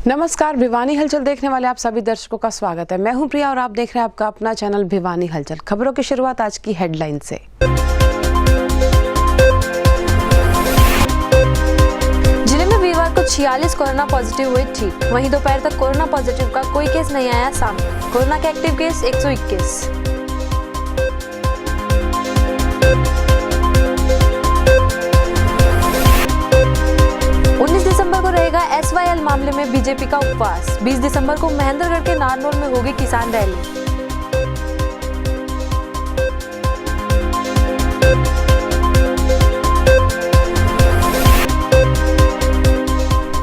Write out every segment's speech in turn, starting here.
नमस्कार, भिवानी हलचल देखने वाले आप सभी दर्शकों का स्वागत है। मैं हूं प्रिया और आप देख रहे हैं आपका अपना चैनल भिवानी हलचल। खबरों की शुरुआत आज की हेडलाइन से। जिले में वीरवार को 46 कोरोना पॉजिटिव हुए ठीक। वहीं दोपहर तक कोरोना पॉजिटिव का कोई केस नहीं आया सामने। कोरोना के एक्टिव केस 121। SYL मामले में बीजेपी का उपवास। 20 दिसंबर को महेंद्रगढ़ के नारनौल में होगी किसान रैली।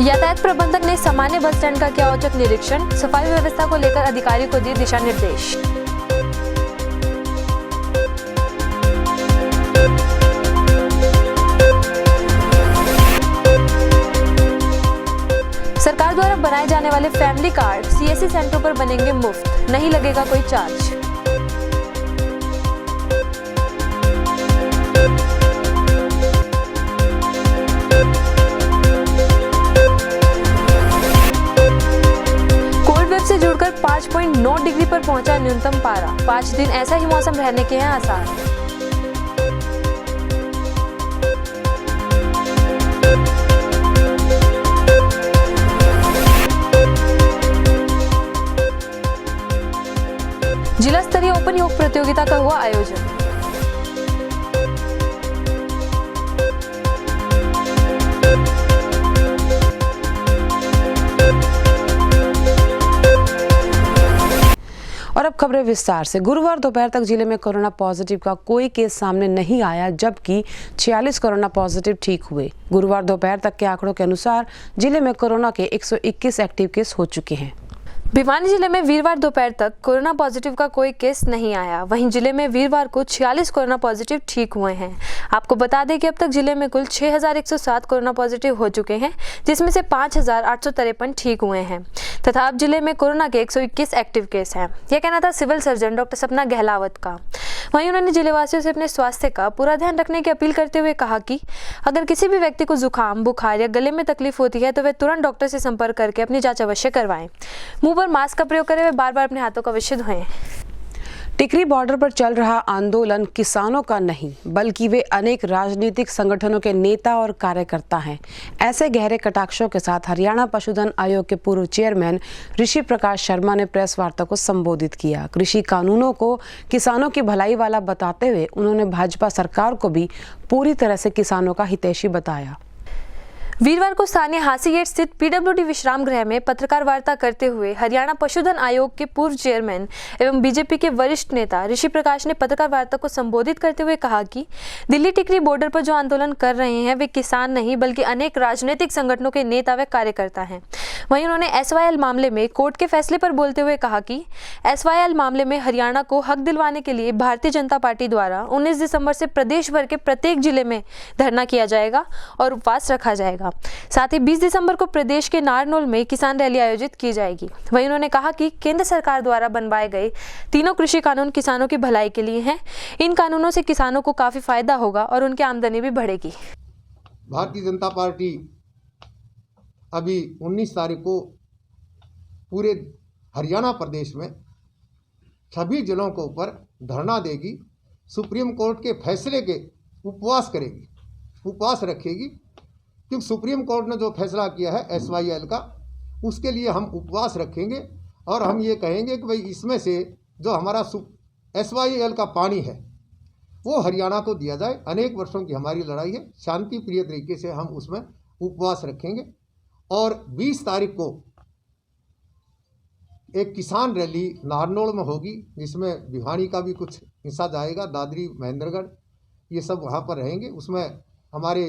यातायात प्रबंधक ने सामान्य बस स्टैंड का किया औचक निरीक्षण। सफाई व्यवस्था को लेकर अधिकारियों को दिए दिशा निर्देश। सरकार द्वारा बनाए जाने वाले फैमिली कार्ड CSC सेंटरों पर बनेंगे मुफ्त, नहीं लगेगा कोई चार्ज। कोल्ड वेव से जुड़कर 5.9 डिग्री पर पहुंचा न्यूनतम पारा। 5 दिन ऐसा ही मौसम रहने के हैं आसार। जिला स्तरीय ओपन योग प्रतियोगिता का हुआ आयोजन। और अब खबरें विस्तार से। गुरुवार दोपहर तक जिले में कोरोना पॉजिटिव का कोई केस सामने नहीं आया, जबकि 46 कोरोना पॉजिटिव ठीक हुए। गुरुवार दोपहर तक के आंकड़ों के अनुसार जिले में कोरोना के 121 एक्टिव केस हो चुके हैं। भिवानी जिले में वीरवार दोपहर तक कोरोना पॉजिटिव का कोई केस नहीं आया। वहीं जिले में वीरवार को 46 कोरोना पॉजिटिव ठीक हुए हैं। आपको बता दें कि अब तक जिले में कुल 6107 कोरोना पॉजिटिव हो चुके हैं, जिसमें से 5853 ठीक हुए हैं तथा अब जिले में कोरोना के 121 एक्टिव केस हैं। यह कहना था सिविल सर्जन डॉक्टर सपना गहलावत का। वहीं उन्होंने जिलेवासियों से अपने स्वास्थ्य का पूरा ध्यान रखने की अपील करते हुए कहा कि अगर किसी भी व्यक्ति को जुकाम, बुखार या गले में तकलीफ होती है तो वे तुरंत डॉक्टर से संपर्क करके अपनी जांच अवश्य करवाएं। मुंह पर मास्क का प्रयोग करें, वे बार-बार अपने हाथों का अवश्य धोएं। टिकरी बॉर्डर पर चल रहा आंदोलन किसानों का नहीं, बल्कि वे अनेक राजनीतिक संगठनों के नेता और कार्यकर्ता हैं। ऐसे गहरे कटाक्षों के साथ हरियाणा पशुधन आयोग के पूर्व चेयरमैन ऋषि प्रकाश शर्मा ने प्रेस वार्ता को संबोधित किया। कृषि कानूनों को किसानों की भलाई वाला बताते हुए उन्होंने भाजपा सरकार को भी पूरी तरह से किसानों का हितैषी बताया। वीरवार को स्थानीय हासी गेट स्थित PWD विश्राम गृह में पत्रकार वार्ता करते हुए हरियाणा पशुधन आयोग के पूर्व चेयरमैन एवं बीजेपी के वरिष्ठ नेता ऋषि प्रकाश ने पत्रकार वार्ता को संबोधित करते हुए कहा कि दिल्ली टिकरी बॉर्डर पर जो आंदोलन कर रहे हैं वे किसान नहीं, बल्कि अनेक राजनीतिक संगठनों के नेता व कार्यकर्ता हैं। वहीं उन्होंने SYL मामले में कोर्ट के फैसले पर बोलते हुए कहा कि SYL मामले में हरियाणा को हक दिलवाने के लिए भारतीय जनता पार्टी द्वारा 19 दिसंबर से प्रदेश भर के प्रत्येक जिले में धरना किया जाएगा और उपवास रखा जाएगा। साथ ही 20 दिसंबर को प्रदेश के नारनौल में किसान रैली आयोजित की जाएगी। वहीं उन्होंने कहा कि केंद्र सरकार द्वारा बनवाए गए तीनों कृषि कानून किसानों की भलाई के लिए हैं। इन कानूनों से किसानों को काफी फायदा होगा और उनकी आमदनी भी बढ़ेगी। भारतीय जनता पार्टी अभी 19 तारीख को पूरे हरियाणा प्रदेश में सभी जिलों के ऊपर धरना देगी। सुप्रीम कोर्ट के फैसले के उपवास करेगी, उपवास रखेगी, क्योंकि सुप्रीम कोर्ट ने जो फैसला किया है SYL का, उसके लिए हम उपवास रखेंगे। और हम ये कहेंगे कि भाई इसमें से जो हमारा SYL का पानी है वो हरियाणा को दिया जाए। अनेक वर्षों की हमारी लड़ाई है, शांति प्रिय तरीके से हम उसमें उपवास रखेंगे। और 20 तारीख को एक किसान रैली नारनौल में होगी, जिसमें भिवानी का भी कुछ हिस्सा जाएगा, दादरी, महेंद्रगढ़, ये सब वहाँ पर रहेंगे। उसमें हमारे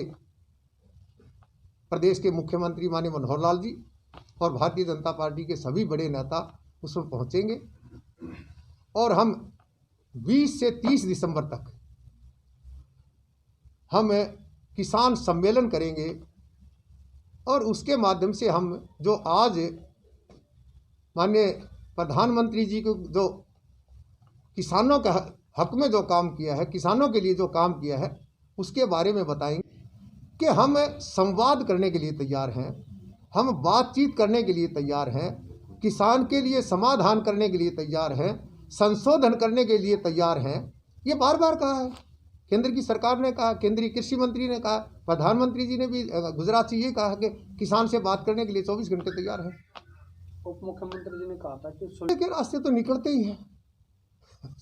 प्रदेश के मुख्यमंत्री माननीय मनोहर लाल जी और भारतीय जनता पार्टी के सभी बड़े नेता उसमें पहुंचेंगे। और हम 20 से 30 दिसंबर तक हम किसान सम्मेलन करेंगे और उसके माध्यम से हम जो आज माननीय प्रधानमंत्री जी को जो किसानों का हक में जो काम किया है, किसानों के लिए जो काम किया है, उसके बारे में बताएंगे कि हम संवाद करने के लिए तैयार हैं। हम बातचीत करने के लिए तैयार हैं, किसान के लिए समाधान करने के लिए तैयार हैं, संशोधन करने के लिए तैयार हैं। ये बार बार कहा है, केंद्र की सरकार ने कहा, केंद्रीय कृषि मंत्री ने कहा, प्रधानमंत्री जी ने भी गुजरात से ये कहा कि किसान से बात करने के लिए 24 घंटे तैयार है। उप मुख्यमंत्री जी ने कहा था कि सुलह के रास्ते तो निकलते ही हैं।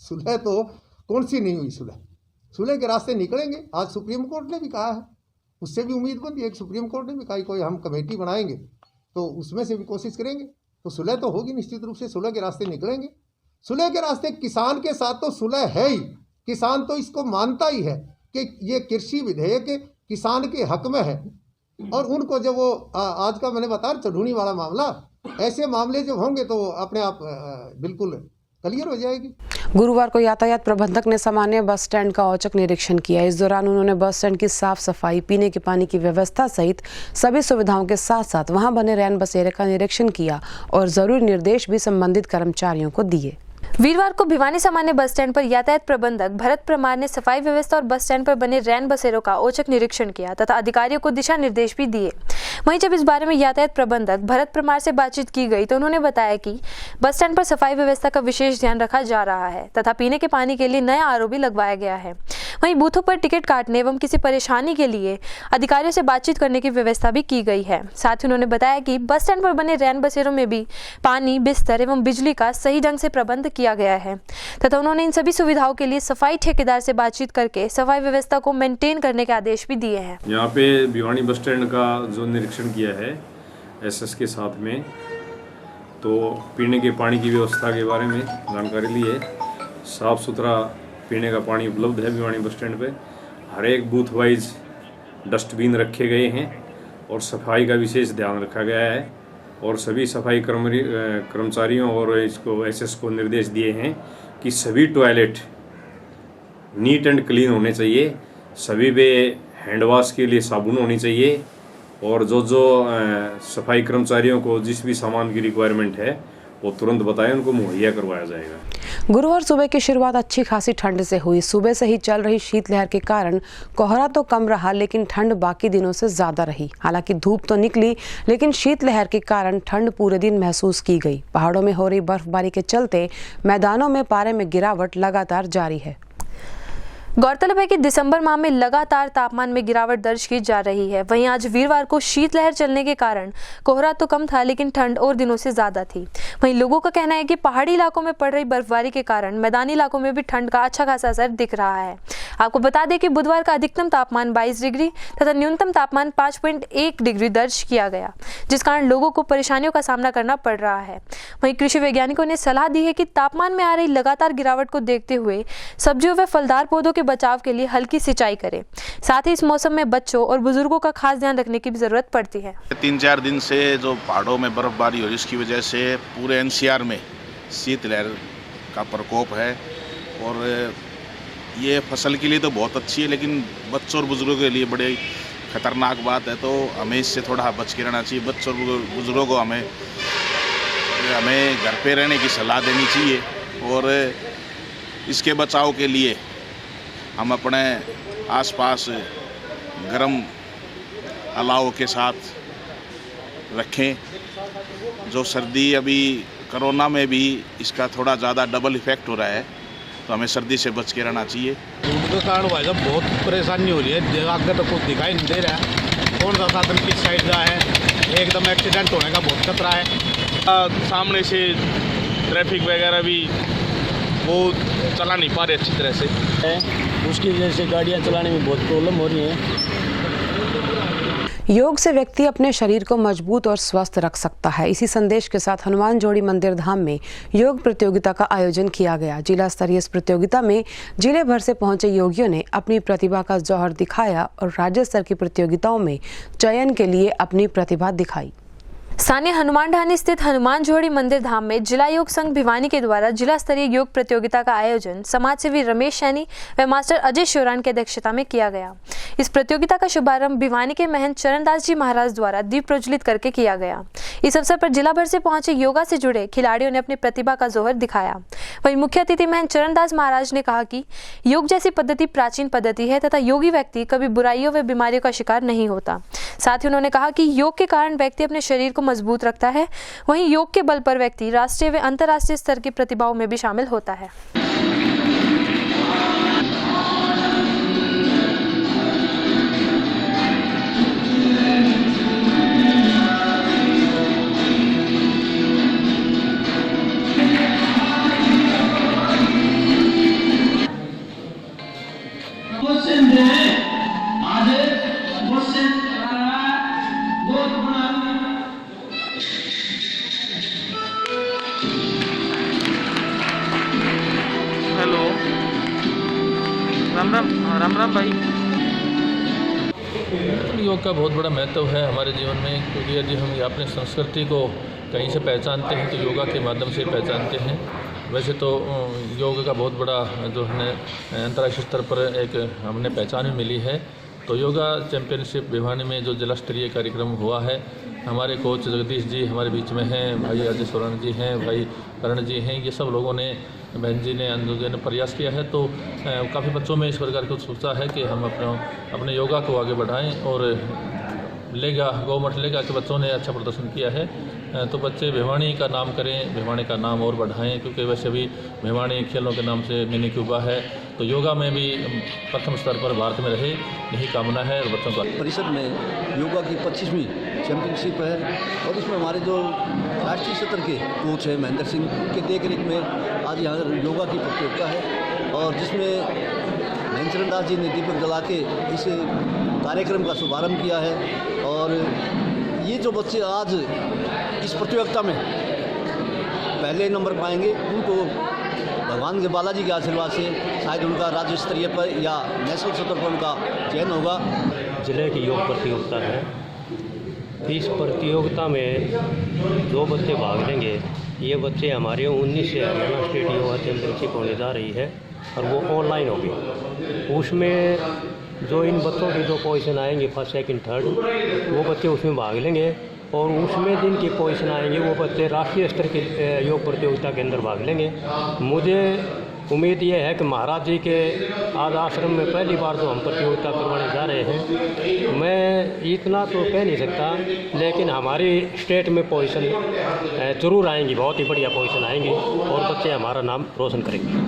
सुलह तो कौन सी नहीं हुई, सुलह के रास्ते निकलेंगे। आज सुप्रीम कोर्ट ने भी कहा है, उससे भी उम्मीद बनती है। सुप्रीम कोर्ट ने भी कहा कोई हम कमेटी बनाएंगे तो उसमें से भी कोशिश करेंगे, तो सुलह तो होगी निश्चित रूप से। सुलह के रास्ते निकलेंगे। सुलह के रास्ते किसान के साथ तो सुलह है ही। किसान तो इसको मानता ही है कि ये कृषि विधेयक किसान के हक में है। और उनको जब वो आज का मैंने बताया चढ़ूनी वाला मामला, ऐसे मामले जब होंगे तो अपने आप बिल्कुल क्लियर हो जाएगी। गुरुवार को यातायात प्रबंधक ने सामान्य बस स्टैंड का औचक निरीक्षण किया। इस दौरान उन्होंने बस स्टैंड की साफ सफाई, पीने के पानी की व्यवस्था सहित सभी सुविधाओं के साथ साथ वहां बने रैन बसेरे का निरीक्षण किया और जरूरी निर्देश भी संबंधित कर्मचारियों को दिए। वीरवार को भिवानी सामान्य बस स्टैंड पर यातायात प्रबंधक भरत परमार ने सफाई व्यवस्था और बस स्टैंड पर बने रैन बसेरों का औचक निरीक्षण किया तथा अधिकारियों को दिशा निर्देश भी दिए। वहीं जब इस बारे में यातायात प्रबंधक भरत परमार से बातचीत की गई तो उन्होंने बताया कि बस स्टैंड पर सफाई व्यवस्था का विशेष ध्यान रखा जा रहा है तथा पीने के पानी के लिए नया आरओ भी लगवाया गया है। वहीं बूथों पर टिकट काटने एवं किसी परेशानी के लिए अधिकारियों से बातचीत करने की व्यवस्था भी की गई है। साथ ही उन्होंने बताया कि बस स्टैंड पर बने रैन बसेरों में भी पानी, बिस्तर एवं बिजली का सही ढंग से प्रबंध किया गया है तथा उन्होंने इन सभी सुविधाओं के लिए सफाई ठेकेदार से बातचीत करके सफाई व्यवस्था को मेंटेन करने के आदेश भी दिए हैं। यहाँ पे भिवानी बस स्टैंड का जो निरीक्षण किया है एसएस के साथ में, तो पीने के पानी की व्यवस्था के बारे में जानकारी ली है। साफ़ सुथरा पीने का पानी उपलब्ध है भिवानी बस स्टैंड पे। हर एक बूथ वाइज डस्टबिन रखे गए हैं और सफाई का विशेष ध्यान रखा गया है और सभी सफाई कर्मचारियों और इसको एसएस को निर्देश दिए हैं कि सभी टॉयलेट नीट एंड क्लीन होने चाहिए, सभी पे हैंड वॉश के लिए साबुन होनी चाहिए और जो सफाई कर्मचारियों को जिस भी सामान की रिक्वायरमेंट है वो तुरंत बताएं, उनको मुहैया करवाया जाएगा। गुरुवार सुबह की शुरुआत अच्छी खासी ठंड से हुई। सुबह से ही चल रही शीतलहर के कारण कोहरा तो कम रहा लेकिन ठंड बाकी दिनों से ज्यादा रही। हालांकि धूप तो निकली लेकिन शीतलहर के कारण ठंड पूरे दिन महसूस की गई। पहाड़ों में हो रही बर्फबारी के चलते मैदानों में पारे में गिरावट लगातार जारी है। गौरतलब है कि दिसंबर माह में लगातार तापमान में गिरावट दर्ज की जा रही है। वहीं आज वीरवार को शीतलहर चलने के कारण कोहरा तो कम था लेकिन ठंड और दिनों से ज्यादा थी। वहीं लोगों का कहना है कि पहाड़ी इलाकों में पड़ रही बर्फबारी के कारण मैदानी इलाकों में भी ठंड का अच्छा खासा असर दिख रहा है। आपको बता दें कि बुधवार का अधिकतम तापमान 22 डिग्री तथा न्यूनतम तापमान 5.1 डिग्री दर्ज किया गया, जिस कारण लोगों को परेशानियों का सामना करना पड़ रहा है। वहीं कृषि वैज्ञानिकों ने सलाह दी है कि तापमान में आ रही लगातार गिरावट को देखते हुए सब्जियों व फलदार पौधों के बचाव के लिए हल्की सिंचाई करें। साथ ही इस मौसम में बच्चों और बुजुर्गों का खास ध्यान रखने की भी जरूरत पड़ती है। 3-4 दिन से जो पहाड़ों में बर्फबारी हो रही इसकी वजह से पूरे एनसीआर में शीतलहर का प्रकोप है और ये फसल के लिए तो बहुत अच्छी है लेकिन बच्चों और बुजुर्गों के लिए बड़ी खतरनाक बात है। तो हमें इससे थोड़ा बच के रहना चाहिए। बच्चों और बुजुर्गों को हमें घर पे रहने की सलाह देनी चाहिए और इसके बचाव के लिए हम अपने आसपास गर्म अलाव के साथ रखें। जो सर्दी अभी कोरोना में भी इसका थोड़ा ज़्यादा डबल इफेक्ट हो रहा है तो हमें सर्दी से बच के रहना चाहिए। धूप के कारण भाई साहब बहुत परेशानी हो रही है। आगे तो कुछ दिखाई नहीं दे रहा है, कौन सा साधन किस साइड जा है, एकदम एक्सीडेंट होने का बहुत खतरा है। सामने से ट्रैफिक वगैरह भी वो चला नहीं पा रहे अच्छी तरह से, उसकी वजह से गाड़ियाँ चलाने में बहुत प्रॉब्लम हो रही है। योग से व्यक्ति अपने शरीर को मजबूत और स्वस्थ रख सकता है। इसी संदेश के साथ हनुमान जोड़ी मंदिर धाम में योग प्रतियोगिता का आयोजन किया गया। जिला स्तरीय इस प्रतियोगिता में जिले भर से पहुंचे योगियों ने अपनी प्रतिभा का जौहर दिखाया और राज्य स्तर की प्रतियोगिताओं में चयन के लिए अपनी प्रतिभा दिखाई। स्थानीय हनुमान ढानी स्थित हनुमान जोड़ी मंदिर धाम में जिला योग संघ भिवानी के द्वारा जिला स्तरीय योग प्रतियोगिता का आयोजन समाजसेवी रमेश सैनी व मास्टर अजय शिवरान की अध्यक्षता में किया गया। इस प्रतियोगिता का शुभारंभ भिवानी के महंत चरणदास जी महाराज द्वारा दीप प्रज्वलित करके किया गया। इस अवसर पर जिला भर से पहुंचे योगा से जुड़े खिलाड़ियों ने अपनी प्रतिभा का जोहर दिखाया। वहीं मुख्य अतिथि महंत चरणदास महाराज ने कहा कि योग जैसी पद्धति प्राचीन पद्धति है तथा योगी व्यक्ति कभी बुराइयों व बीमारियों का शिकार नहीं होता। साथ ही उन्होंने कहा कि योग के कारण व्यक्ति अपने शरीर को मजबूत रखता है, वहीं योग के बल पर व्यक्ति राष्ट्रीय व अंतर्राष्ट्रीय स्तर की प्रतिभाओं में भी शामिल होता है। हेलो, राम राम भाई। योग का बहुत बड़ा महत्व है हमारे जीवन में, क्योंकि यदि हम अपने संस्कृति को कहीं से पहचानते हैं तो योगा के माध्यम से पहचानते हैं। वैसे तो योग का बहुत बड़ा जो है अंतर्राष्ट्रीय स्तर पर एक हमने पहचान भी मिली है। तो योगा चैंपियनशिप भिवानी में जो जिला स्तरीय कार्यक्रम हुआ है, हमारे कोच जगदीश जी हमारे बीच में हैं, भाई अजय सोरान जी हैं, भाई करण जी हैं, ये सब लोगों ने, बहन जी ने, अनुज ने प्रयास किया है। तो काफ़ी बच्चों में इस प्रकार की उत्सुकता है कि हम अपने योगा को आगे बढ़ाएं और लेगा गौमठ लेगा के बच्चों ने अच्छा प्रदर्शन किया है। तो बच्चे भिवानी का नाम करें, भिवानी का नाम और बढ़ाएं, क्योंकि वैसे भी भिवानी खेलों के नाम से मिनी क्यूबा है। तो योगा में भी प्रथम स्तर पर भारत में रहे, यही कामना है बच्चों का। परिषद में योगा की 25वीं चैंपियनशिप है और इसमें हमारे जो राष्ट्रीय स्तर के कोच हैं महेंद्र सिंह के देख रेख में आज यहाँ योगा की प्रतियोगिता है और जिसमें महंत चरणदास जी ने दीपक जला के इस कार्यक्रम का शुभारंभ किया है। और ये जो बच्चे आज इस प्रतियोगिता में पहले नंबर पाएंगे उनको भगवान के बालाजी के आशीर्वाद से शायद उनका राज्य स्तरीय पर या नेशनल स्तर पर उनका चयन होगा। जिले की योग प्रतियोगिता है। इस प्रतियोगिता में जो बच्चे भाग लेंगे, ये बच्चे हमारे 19 से हरियाणा स्टेट योगा चैंपियनशिप होने जा रही है और वो ऑनलाइन होगी। उसमें जो इन बच्चों की जो पोजीशन आएंगे फर्स्ट सेकंड थर्ड, वो बच्चे उसमें भाग लेंगे और उसमें जिनकी पोजीशन आएंगे वो बच्चे राष्ट्रीय स्तर की योग प्रतियोगिता के अंदर भाग लेंगे। मुझे उम्मीद ये है कि महाराज जी के आज आश्रम में पहली बार जो हम प्रतियोगिता करवाने जा रहे हैं, मैं इतना तो कह नहीं सकता, लेकिन हमारी स्टेट में पोजीशन जरूर आएंगी, बहुत ही बढ़िया पोजीशन आएंगी और बच्चे हमारा नाम रोशन करेंगे।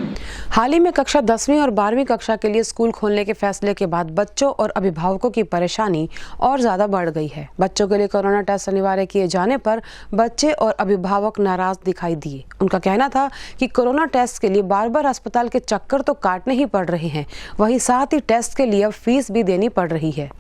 हाल ही में कक्षा 10वीं और 12वीं कक्षा के लिए स्कूल खोलने के फैसले के बाद बच्चों और अभिभावकों की परेशानी और ज़्यादा बढ़ गई है। बच्चों के लिए कोरोना टेस्ट अनिवार्य किए जाने पर बच्चे और अभिभावक नाराज दिखाई दिए। उनका कहना था कि कोरोना टेस्ट के लिए बार बार अस्पताल के चक्कर तो काटने ही पड़ रहे हैं, वहीं साथ ही टेस्ट के लिए अब फीस भी देनी पड़ रही है।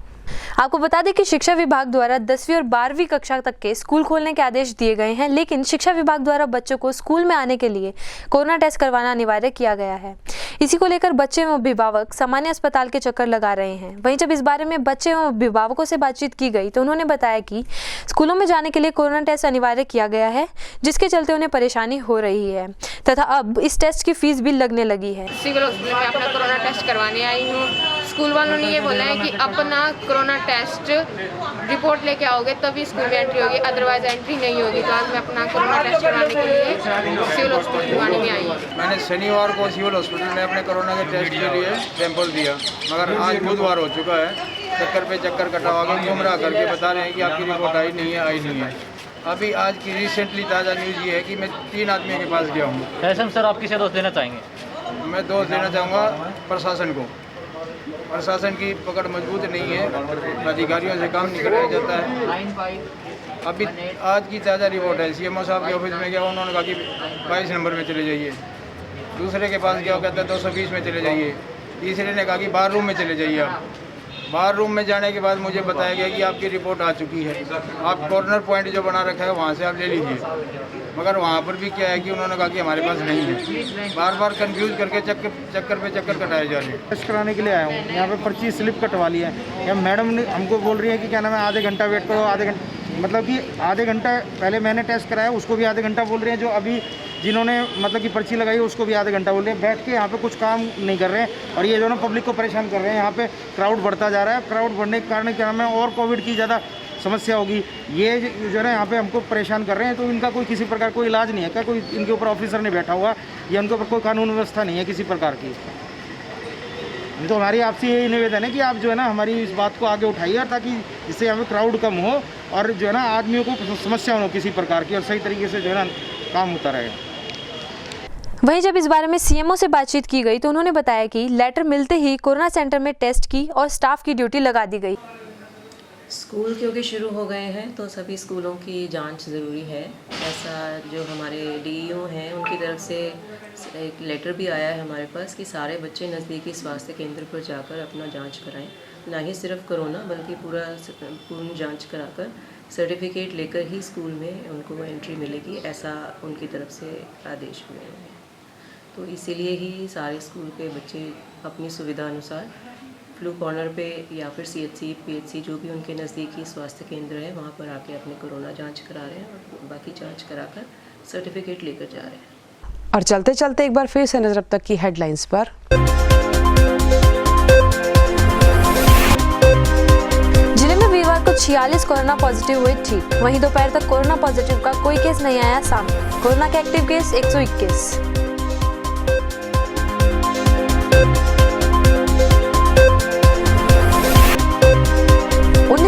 आपको बता दें कि शिक्षा विभाग द्वारा 10वीं और 12वीं कक्षा तक के स्कूल खोलने के आदेश दिए गए हैं, लेकिन शिक्षा विभाग द्वारा बच्चों को स्कूल में आने के लिए कोरोना टेस्ट करवाना अनिवार्य किया गया है। इसी को लेकर बच्चे एवं अभिभावक सामान्य अस्पताल के चक्कर लगा रहे हैं। वहीं जब इस बारे में बच्चे एवं अभिभावकों से बातचीत की गई तो उन्होंने बताया कि स्कूलों में जाने के लिए कोरोना टेस्ट अनिवार्य किया गया है, जिसके चलते उन्हें परेशानी हो रही है तथा अब इस टेस्ट की फीस भी लगने लगी है। सिविल हॉस्पिटल में अपना कोरोना टेस्ट करवाने आई हूँ। स्कूल वालों ने ये बोला है कि अपना कोरोना टेस्ट रिपोर्ट लेके आओगे तभी स्कूल में एंट्री होगी, अदरवाइज एंट्री नहीं होगी। तो आज मैं अपना कोरोना टेस्ट करवाने के लिए सिविल हॉस्पिटल भिवानी में आई हूँ। मैंने शनिवार को सिविल हॉस्पिटल में अपने कोरोना के टेस्ट के लिए सैंपल दिया, मगर आज बुधवार हो चुका है। चक्कर पे चक्कर कटवा के गुमराह करके बता रहे हैं कि आपकी रिपोर्ट आई नहीं है। अभी आज की रिसेंटली ताज़ा न्यूज़ ये है कि मैं 3 आदमियों के पास गया हूँ। ऐसे सर आप किसे दोष देना चाहेंगे? मैं दोष देना चाहूँगा प्रशासन को। प्रशासन की पकड़ मजबूत नहीं है, अधिकारियों से काम नहीं कराया जाता है। अभी आज की ताज़ा रिपोर्ट है, CMO साहब के ऑफिस में गया, उन्होंने कहा कि 22 नंबर में चले जाइए। दूसरे के पास गया, कहता है 220 में चले जाइए। तीसरे ने कहा कि बार रूम में चले जाइए। आप बार रूम में जाने के बाद मुझे बताया गया कि आपकी रिपोर्ट आ चुकी है, आप कॉर्नर पॉइंट जो बना रखा है वहाँ से आप ले लीजिए। मगर वहाँ पर भी क्या है कि उन्होंने कहा कि हमारे पास नहीं है। बार बार कंफ्यूज करके चक्कर पे चक्कर कटाए जा रहे हैं। टेस्ट कराने के लिए आया हूँ, यहाँ पे पर्ची स्लिप कटवा ली है। यहाँ मैडम ने हमको बोल रही है कि क्या नाम है, आधे घंटा वेट करो, आधे घंटे मतलब कि आधे घंटा पहले मैंने टेस्ट कराया उसको भी आधे घंटा बोल रहे हैं, जो अभी जिन्होंने मतलब कि पर्ची लगाई उसको भी आधे घंटा बोल रहे हैं। बैठ के यहाँ पे कुछ काम नहीं कर रहे हैं और ये जो ना पब्लिक को परेशान कर रहे हैं। यहाँ पे क्राउड बढ़ता जा रहा है, क्राउड बढ़ने के कारण क्या है और कोविड की ज़्यादा समस्या होगी। ये जो है यहाँ पे हमको परेशान कर रहे हैं, तो इनका कोई किसी प्रकार कोई इलाज नहीं है क्या? कोई इनके ऊपर ऑफिसर नहीं बैठा हुआ या उनके ऊपर कोई कानून व्यवस्था नहीं है किसी प्रकार की? तो हमारी आपसे यही निवेदन है कि आप जो है ना हमारी इस बात को आगे उठाइए, ताकि जिससे यहाँ पे क्राउड कम हो और जो है ना आदमियों को समस्या हो किसी प्रकार की और सही तरीके से जो है ना काम होता रहे। वहीं जब इस बारे में सीएमओ से बातचीत की गई तो उन्होंने बताया कि लेटर मिलते ही कोरोना सेंटर में टेस्ट की और स्टाफ की ड्यूटी लगा दी गई। स्कूल क्योंकि शुरू हो गए हैं तो सभी स्कूलों की जांच ज़रूरी है। ऐसा जो हमारे डीईओ हैं उनकी तरफ से एक लेटर भी आया है हमारे पास कि सारे बच्चे नज़दीकी स्वास्थ्य केंद्र पर जाकर अपना जांच कराएं। ना ही सिर्फ कोरोना बल्कि पूर्ण जांच कराकर सर्टिफिकेट लेकर ही स्कूल में उनको एंट्री मिलेगी, ऐसा उनकी तरफ से आदेश हुए हैं। तो इसीलिए ही सारे स्कूल के बच्चे अपनी सुविधा अनुसार फ्लू कॉर्नर पे या फिर सीएचसी पीएचसी जो भी उनके नज़दीकी स्वास्थ्य केंद्र है वहाँ पर आके अपने कोरोना जांच करा रहे हैं और बाकी जांच कराकर सर्टिफिकेट लेकर जा रहे हैं। और चलते चलते एक बार फिर से नजर अब तक की हेडलाइंस पर। जिले में वीरवार को 46 कोरोना पॉजिटिव हुए ठीक। वहीं दोपहर तक कोरोना पॉजिटिव का कोई केस नहीं आया सामने। कोरोना के एक्टिव केस 121।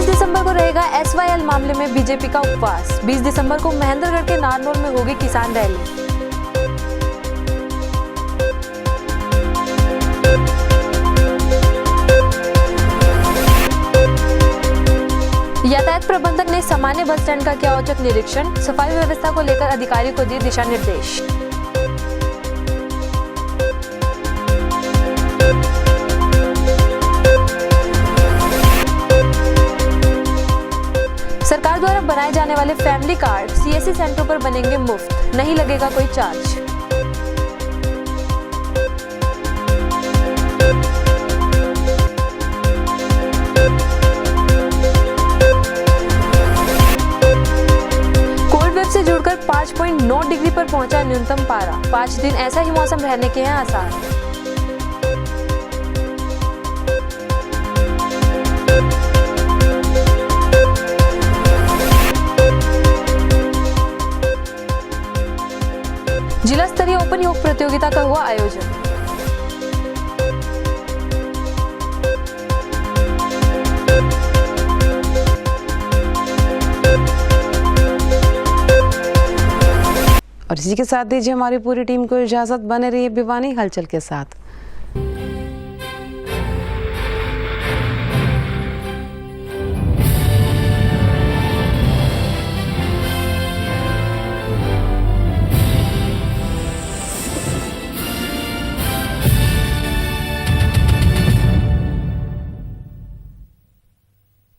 दिसंबर को रहेगा SYL मामले में बीजेपी का उपवास। 20 दिसंबर को महेंद्रगढ़ के नारनौल में होगी किसान रैली। यातायात प्रबंधक ने सामान्य बस स्टैंड का किया औचक निरीक्षण। सफाई व्यवस्था को लेकर अधिकारी को दिए दिशा निर्देश। सरकार द्वारा बनाए जाने वाले फैमिली कार्ड CSC सेंटरों पर बनेंगे मुफ्त, नहीं लगेगा कोई चार्ज। कोल्ड वेव से जुड़कर 5.9 डिग्री पर पहुंचा न्यूनतम पारा। 5 दिन ऐसा ही मौसम रहने के हैं आसार। जिला स्तरीय ओपन योग प्रतियोगिता का हुआ आयोजन। और इसी के साथ दीजिए हमारी पूरी टीम को इजाजत। बने रहिए भिवानी हलचल के साथ।